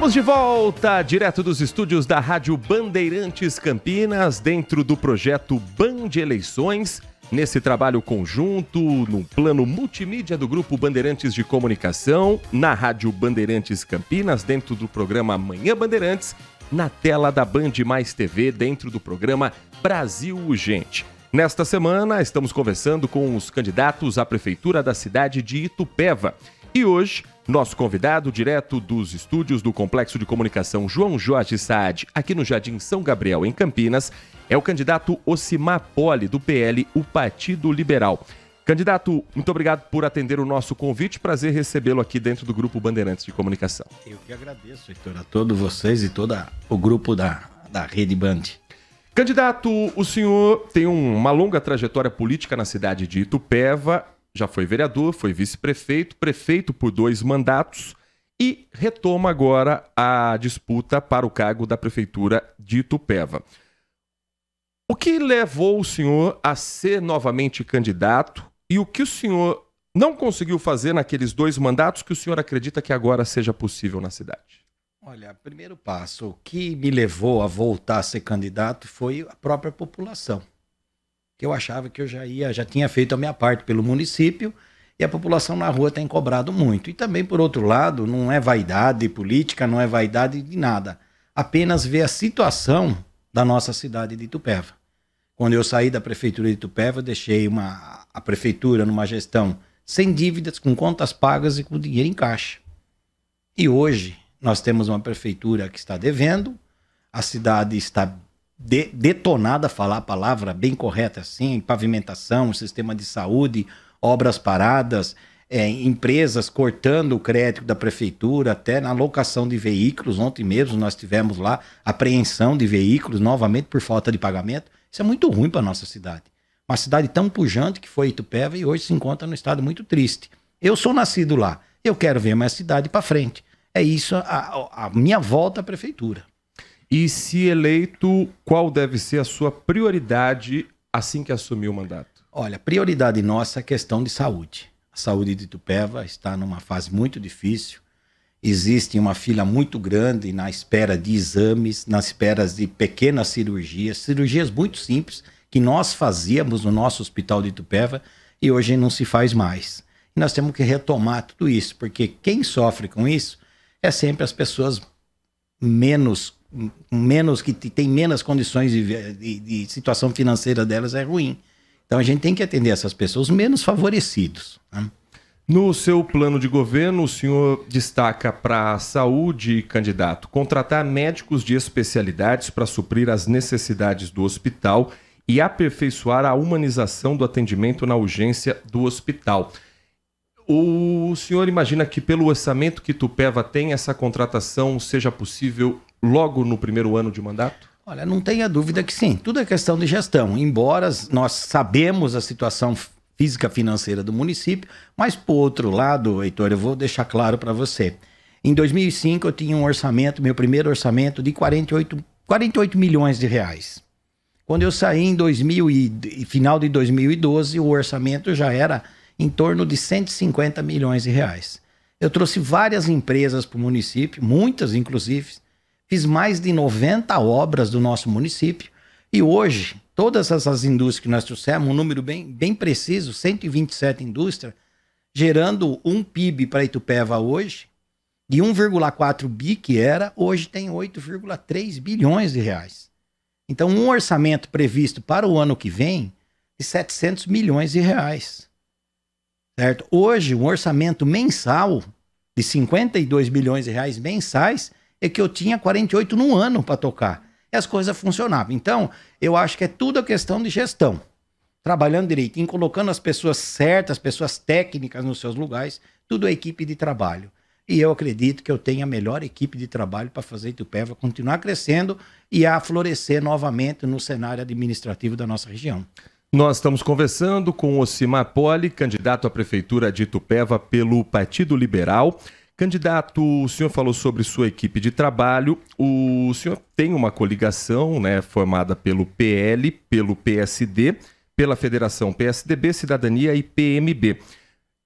Estamos de volta, direto dos estúdios da Rádio Bandeirantes Campinas, dentro do projeto Band Eleições, nesse trabalho conjunto, no plano multimídia do Grupo Bandeirantes de Comunicação, na Rádio Bandeirantes Campinas, dentro do programa Manhã Bandeirantes, na tela da Band Mais TV, dentro do programa Brasil Urgente. Nesta semana, estamos conversando com os candidatos à Prefeitura da cidade de Itupeva. E hoje, nosso convidado, direto dos estúdios do Complexo de Comunicação João Jorge Saad, aqui no Jardim São Gabriel, em Campinas, é o candidato Ocimar Poli, do PL, o Partido Liberal. Candidato, muito obrigado por atender o nosso convite. Prazer recebê-lo aqui dentro do Grupo Bandeirantes de Comunicação. Eu que agradeço, Heitor, a todos vocês e todo o grupo da Rede Band. Candidato, o senhor tem uma longa trajetória política na cidade de Itupeva. Já foi vereador, foi vice-prefeito, prefeito por 2 mandatos e retoma agora a disputa para o cargo da prefeitura de Itupeva. O que levou o senhor a ser novamente candidato e o que o senhor não conseguiu fazer naqueles 2 mandatos que o senhor acredita que agora seja possível na cidade? Olha, primeiro passo, o que me levou a voltar a ser candidato foi a própria população. Que eu achava que eu já tinha feito a minha parte pelo município e a população na rua tem cobrado muito. E também, por outro lado, não é vaidade política, não é vaidade de nada. Apenas ver a situação da nossa cidade de Itupeva. Quando eu saí da prefeitura de Itupeva, deixei a prefeitura numa gestão sem dívidas, com contas pagas e com dinheiro em caixa. E hoje nós temos uma prefeitura que está devendo, a cidade está detonada, falar a palavra bem correta assim, pavimentação, sistema de saúde, obras paradas, empresas cortando o crédito da prefeitura, até na locação de veículos. Ontem mesmo nós tivemos lá apreensão de veículos novamente por falta de pagamento. Isso é muito ruim para a nossa cidade. Uma cidade tão pujante que foi Itupeva e hoje se encontra num estado muito triste. Eu sou nascido lá, eu quero ver a minha cidade para frente. É isso a minha volta à prefeitura. E se eleito, qual deve ser a sua prioridade assim que assumir o mandato? Olha, prioridade nossa é a questão de saúde. A saúde de Itupeva está numa fase muito difícil. Existe uma fila muito grande na espera de exames, na espera de pequenas cirurgias muito simples que nós fazíamos no nosso hospital de Itupeva e hoje não se faz mais. E nós temos que retomar tudo isso, porque quem sofre com isso é sempre as pessoas que tem menos condições de situação financeira delas é ruim. Então a gente tem que atender essas pessoas menos favorecidos, né? No seu plano de governo, o senhor destaca para a saúde, candidato, contratar médicos de especialidades para suprir as necessidades do hospital e aperfeiçoar a humanização do atendimento na urgência do hospital. O senhor imagina que pelo orçamento que Itupeva tem, essa contratação seja possível logo no primeiro ano de mandato? Olha, não tenha dúvida que sim. Tudo é questão de gestão. Embora nós sabemos a situação física financeira do município, mas por outro lado, Heitor, eu vou deixar claro para você. Em 2005 eu tinha um orçamento, meu primeiro orçamento de 48 milhões de reais. Quando eu saí em final de 2012, o orçamento já era em torno de 150 milhões de reais. Eu trouxe várias empresas para o município, muitas inclusive. Fiz mais de 90 obras do nosso município e hoje, todas essas indústrias que nós trouxemos, um número bem preciso, 127 indústrias, gerando um PIB para Itupeva hoje, de 1,4 bi que era, hoje tem 8,3 bilhões de reais. Então, um orçamento previsto para o ano que vem de 700 milhões de reais. Certo? Hoje, um orçamento mensal de 52 bilhões de reais mensais é que eu tinha 48 no ano para tocar. E as coisas funcionavam. Então, eu acho que é tudo a questão de gestão. Trabalhando direitinho, colocando as pessoas certas, as pessoas técnicas nos seus lugares, tudo é equipe de trabalho. E eu acredito que eu tenho a melhor equipe de trabalho para fazer Itupeva continuar crescendo e a florescer novamente no cenário administrativo da nossa região. Nós estamos conversando com Ocimar Poli, candidato à Prefeitura de Itupeva pelo Partido Liberal. Candidato, o senhor falou sobre sua equipe de trabalho. O senhor tem uma coligação, né, formada pelo PL, pelo PSD, pela Federação PSDB, Cidadania e PMB.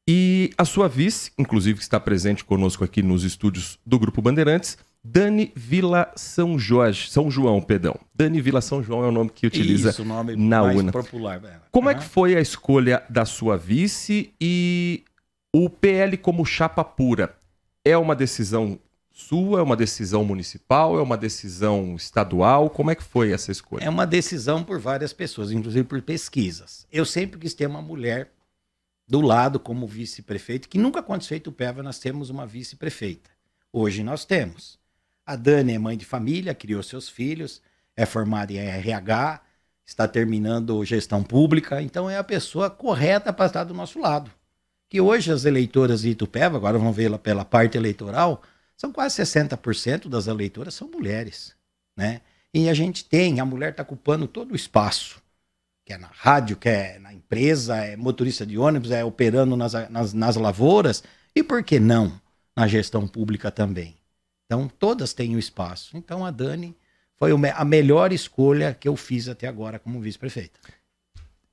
E a sua vice, inclusive que está presente conosco aqui nos estúdios do Grupo Bandeirantes, Dani Vila São Jorge, São João, perdão. Dani Vila São João é o nome que utiliza Isso, o nome na mais urna. popular. Como é que foi a escolha da sua vice e o PL como chapa pura? É uma decisão sua, é uma decisão municipal, é uma decisão estadual? Como é que foi essa escolha? É uma decisão por várias pessoas, inclusive por pesquisas. Eu sempre quis ter uma mulher do lado como vice-prefeito, que nunca aconteceu em Itupeva, nós temos uma vice-prefeita. Hoje nós temos. A Dani é mãe de família, criou seus filhos, é formada em RH, está terminando gestão pública, então é a pessoa correta para estar do nosso lado. Que hoje as eleitoras de Itupeva, agora vamos ver pela parte eleitoral, são quase 60% das eleitoras são mulheres, né? E a gente tem, a mulher está ocupando todo o espaço, que é na rádio, que é na empresa, é motorista de ônibus, é operando nas lavouras, e por que não na gestão pública também? Então, todas têm o espaço. Então, a Dani foi a melhor escolha que eu fiz até agora como vice-prefeita.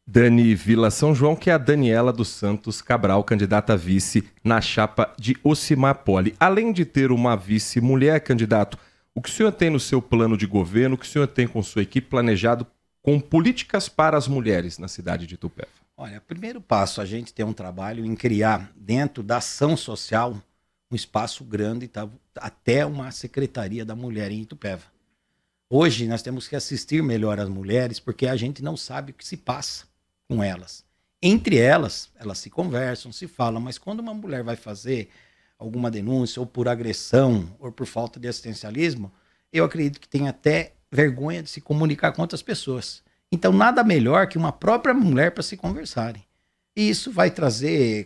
Dani Vila São João, que é a Daniela dos Santos Cabral, candidata a vice na chapa de Ocimar Poli. Além de ter uma vice-mulher, candidato, o que o senhor tem no seu plano de governo, o que o senhor tem com sua equipe planejado com políticas para as mulheres na cidade de Itupeva? Olha, primeiro passo, a gente tem um trabalho em criar, dentro da ação social, um espaço grande, até uma secretaria da mulher em Itupeva. Hoje nós temos que assistir melhor as mulheres, porque a gente não sabe o que se passa com elas. Entre elas se conversam, se falam, mas quando uma mulher vai fazer alguma denúncia, ou por agressão, ou por falta de assistencialismo, eu acredito que tem até vergonha de se comunicar com outras pessoas. Então, nada melhor que uma própria mulher para se conversarem. E isso vai trazer,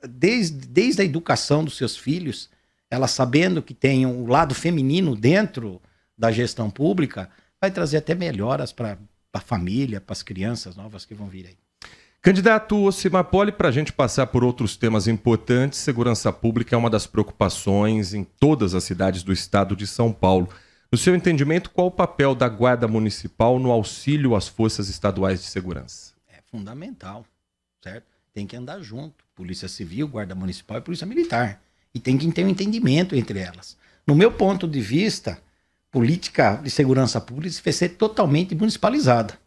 desde a educação dos seus filhos, ela sabendo que tem um lado feminino dentro da gestão pública, vai trazer até melhoras para a família, para as crianças novas que vão vir aí. Candidato Ocimar Poli, para a gente passar por outros temas importantes, segurança pública é uma das preocupações em todas as cidades do estado de São Paulo. No seu entendimento, qual o papel da Guarda Municipal no auxílio às forças estaduais de segurança? É fundamental, certo? Tem que andar junto, Polícia Civil, Guarda Municipal e Polícia Militar. E tem que ter um entendimento entre elas. No meu ponto de vista, política de segurança pública vai ser totalmente municipalizada.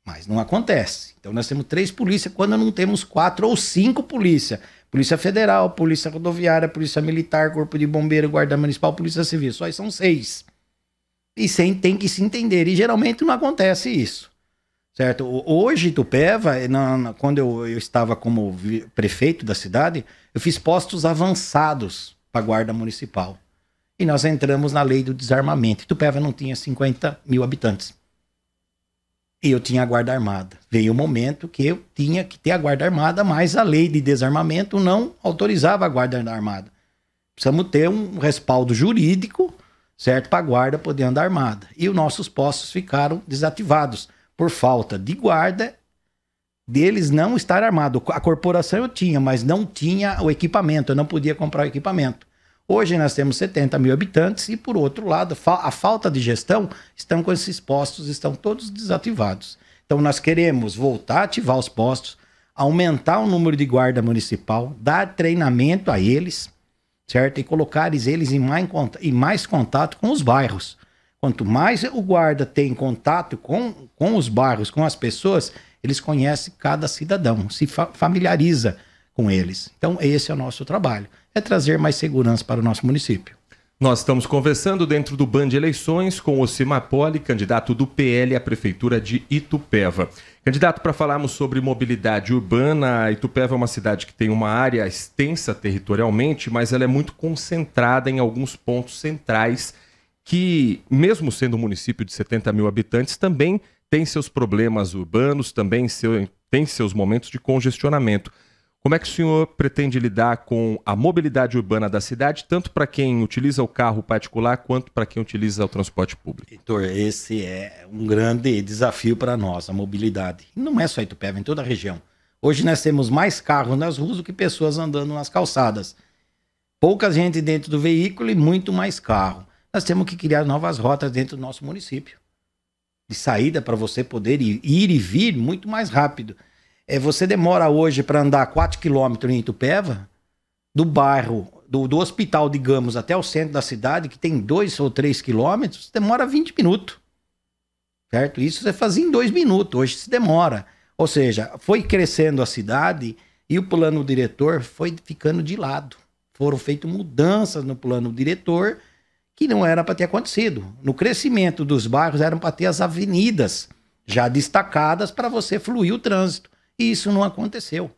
Mas não acontece. Então nós temos 3 polícias, quando não temos 4 ou 5 polícias. Polícia Federal, Polícia Rodoviária, Polícia Militar, Corpo de Bombeiro, Guarda Municipal, Polícia Civil. Só são 6. E tem que se entender. E geralmente não acontece isso. Certo? Hoje, Itupeva, quando eu estava como prefeito da cidade, eu fiz postos avançados para a Guarda Municipal. E nós entramos na lei do desarmamento. Itupeva não tinha 50 mil habitantes. E eu tinha a Guarda Armada. Veio o momento que eu tinha que ter a Guarda Armada, mas a lei de desarmamento não autorizava a Guarda Armada. Precisamos ter um respaldo jurídico, certo, para a Guarda poder andar armada. E os nossos postos ficaram desativados por falta de guarda, deles não estar armado. A corporação eu tinha, mas não tinha o equipamento, eu não podia comprar o equipamento. Hoje nós temos 70 mil habitantes e, por outro lado, a falta de gestão, estão com esses postos, estão todos desativados. Então nós queremos voltar a ativar os postos, aumentar o número de guarda municipal, dar treinamento a eles, certo? E colocar eles em mais contato com os bairros. Quanto mais o guarda tem contato com os bairros, com as pessoas, eles conhecem cada cidadão, se familiariza com eles. Então esse é o nosso trabalho, é trazer mais segurança para o nosso município. Nós estamos conversando dentro do Band Eleições com Ocimar Poli, candidato do PL à Prefeitura de Itupeva. Candidato, para falarmos sobre mobilidade urbana, Itupeva é uma cidade que tem uma área extensa territorialmente, mas ela é muito concentrada em alguns pontos centrais que, mesmo sendo um município de 70 mil habitantes, também tem seus problemas urbanos, também tem seus momentos de congestionamento. Como é que o senhor pretende lidar com a mobilidade urbana da cidade, tanto para quem utiliza o carro particular, quanto para quem utiliza o transporte público? Heitor, esse é um grande desafio para nós, a mobilidade. E não é só Itupeva, em toda a região. Hoje nós temos mais carros nas ruas do que pessoas andando nas calçadas. Pouca gente dentro do veículo e muito mais carro. Nós temos que criar novas rotas dentro do nosso município. De saída para você poder ir e vir muito mais rápido. Você demora hoje para andar 4 quilômetros em Itupeva, do bairro do hospital, digamos, até o centro da cidade, que tem 2 ou 3 quilômetros, demora 20 minutos. Certo? Isso você fazia em 2 minutos, hoje se demora. Ou seja, foi crescendo a cidade e o plano diretor foi ficando de lado. Foram feitas mudanças no plano diretor que não era para ter acontecido. No crescimento dos bairros eram para ter as avenidas já destacadas para você fluir o trânsito. E isso não aconteceu.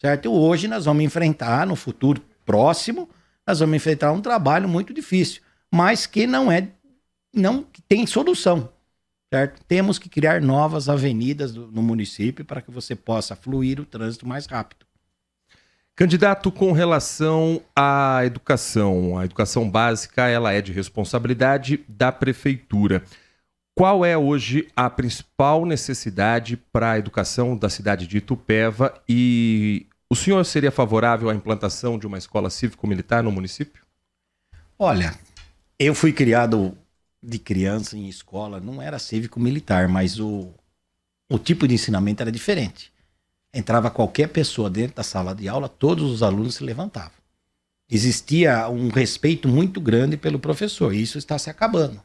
Certo? Hoje nós vamos enfrentar, no futuro próximo, nós vamos enfrentar um trabalho muito difícil, mas que não tem solução. Certo? Temos que criar novas avenidas no município para que você possa fluir o trânsito mais rápido. Candidato, com relação à educação, a educação básica ela é de responsabilidade da prefeitura. Qual é hoje a principal necessidade para a educação da cidade de Itupeva e o senhor seria favorável à implantação de uma escola cívico-militar no município? Olha, eu fui criado de criança em escola, não era cívico-militar, mas o tipo de ensinamento era diferente. Entrava qualquer pessoa dentro da sala de aula, todos os alunos se levantavam. Existia um respeito muito grande pelo professor, e isso está se acabando.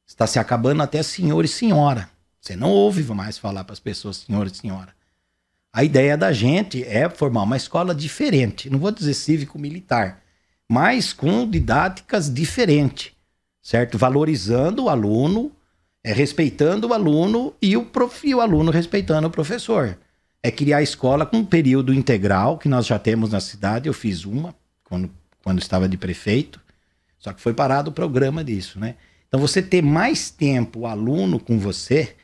Está se acabando até senhor e senhora. Você não ouve mais falar para as pessoas senhor e senhora. A ideia da gente é formar uma escola diferente, não vou dizer cívico-militar, mas com didáticas diferentes. Certo? Valorizando o aluno, respeitando o aluno e o aluno respeitando o professor. É criar a escola com um período integral, que nós já temos na cidade. Eu fiz uma quando estava de prefeito, só que foi parado o programa disso, né? Então você ter mais tempo o aluno com você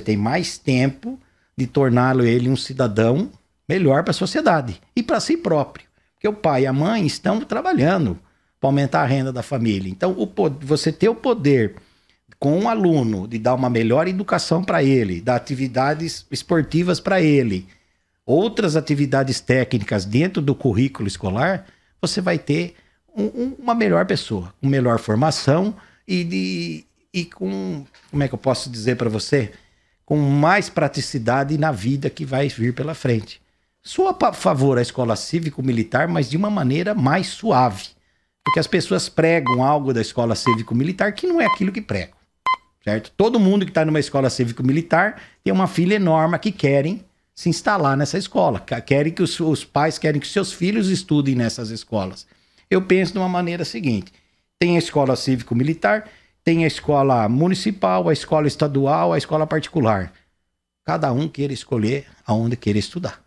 tem mais tempo de torná-lo ele um cidadão melhor para a sociedade e para si próprio. Porque o pai e a mãe estão trabalhando para aumentar a renda da família. Então, você ter o poder com um aluno de dar uma melhor educação para ele, dar atividades esportivas para ele, outras atividades técnicas dentro do currículo escolar, você vai ter uma melhor pessoa, com melhor formação e com, como é que eu posso dizer para você? Com mais praticidade na vida que vai vir pela frente. Sou a favor da escola cívico-militar, mas de uma maneira mais suave. Porque as pessoas pregam algo da escola cívico-militar que não é aquilo que pregam, certo? Todo mundo que está numa escola cívico-militar tem uma fila enorme que querem se instalar nessa escola. Querem que os pais querem que seus filhos estudem nessas escolas. Eu penso de uma maneira seguinte. Tem a escola cívico-militar, tem a escola municipal, a escola estadual, a escola particular. Cada um queira escolher aonde queira estudar.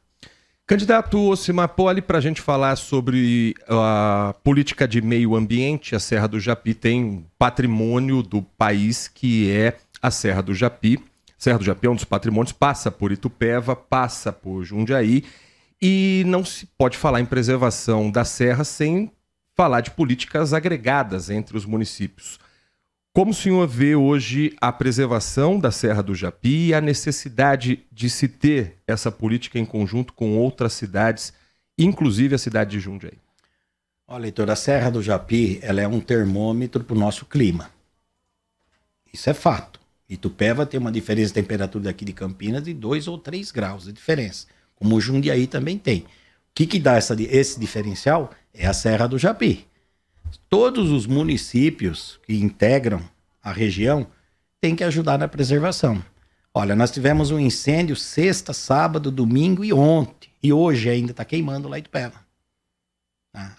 Candidato Ocimar Poli, para a gente falar sobre a política de meio ambiente, a Serra do Japi tem um patrimônio do país que é a Serra do Japi. Serra do Japi é um dos patrimônios, passa por Itupeva, passa por Jundiaí e não se pode falar em preservação da serra sem falar de políticas agregadas entre os municípios. Como o senhor vê hoje a preservação da Serra do Japi e a necessidade de se ter essa política em conjunto com outras cidades, inclusive a cidade de Jundiaí? Olha, Heitor, a Serra do Japi ela é um termômetro para o nosso clima. Isso é fato. Itupeva tem uma diferença de temperatura daqui de Campinas de 2 ou 3 graus de diferença, como o Jundiaí também tem. O que dá esse diferencial é a Serra do Japi. Todos os municípios que integram a região têm que ajudar na preservação. Olha, nós tivemos um incêndio sexta, sábado, domingo e ontem. E hoje ainda está queimando lá em Itupeva.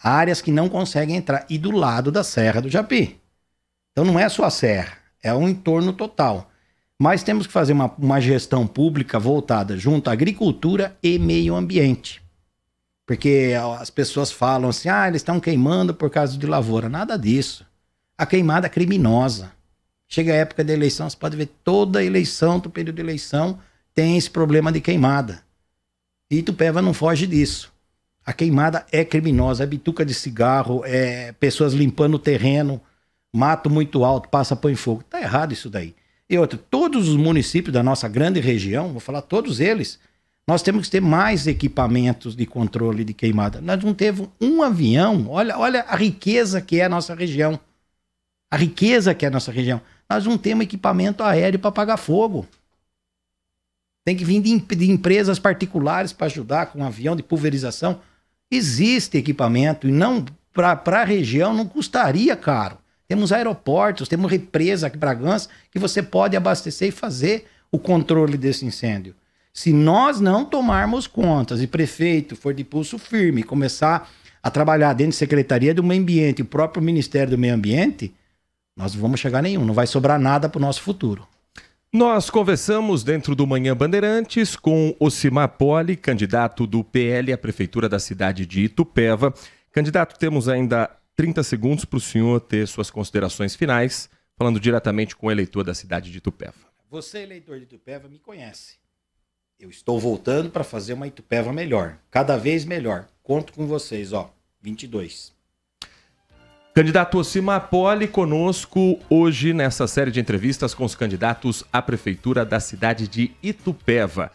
Áreas que não conseguem entrar. E do lado da Serra do Japi. Então não é só a serra, é um entorno total. Mas temos que fazer uma gestão pública voltada junto à agricultura e meio ambiente. Porque as pessoas falam assim, eles estão queimando por causa de lavoura. Nada disso. A queimada é criminosa. Chega a época da eleição, você pode ver toda eleição, todo período de eleição, tem esse problema de queimada. E Itupeva não foge disso. A queimada é criminosa, é bituca de cigarro, é pessoas limpando o terreno, mato muito alto, passa, põe fogo. Tá errado isso daí. E outra, todos os municípios da nossa grande região, vou falar todos eles, nós temos que ter mais equipamentos de controle de queimada. Nós não temos um avião. Olha a riqueza que é a nossa região. A riqueza que é a nossa região. Nós não temos equipamento aéreo para apagar fogo. Tem que vir de empresas particulares para ajudar com um avião de pulverização. Existe equipamento e não para a região não custaria caro. Temos aeroportos, temos represa aqui em Bragança que você pode abastecer e fazer o controle desse incêndio. Se nós não tomarmos contas e prefeito for de pulso firme e começar a trabalhar dentro da Secretaria do Meio Ambiente e o próprio Ministério do Meio Ambiente, nós não vamos chegar a nenhum, não vai sobrar nada para o nosso futuro. Nós conversamos dentro do Manhã Bandeirantes com Ocimar Poli, candidato do PL à Prefeitura da cidade de Itupeva. Candidato, temos ainda 30 segundos para o senhor ter suas considerações finais, falando diretamente com o eleitor da cidade de Itupeva. Você, eleitor de Itupeva, me conhece. Eu estou voltando para fazer uma Itupeva melhor, cada vez melhor. Conto com vocês, 22. Candidato Ocimar Poli conosco hoje nessa série de entrevistas com os candidatos à Prefeitura da cidade de Itupeva.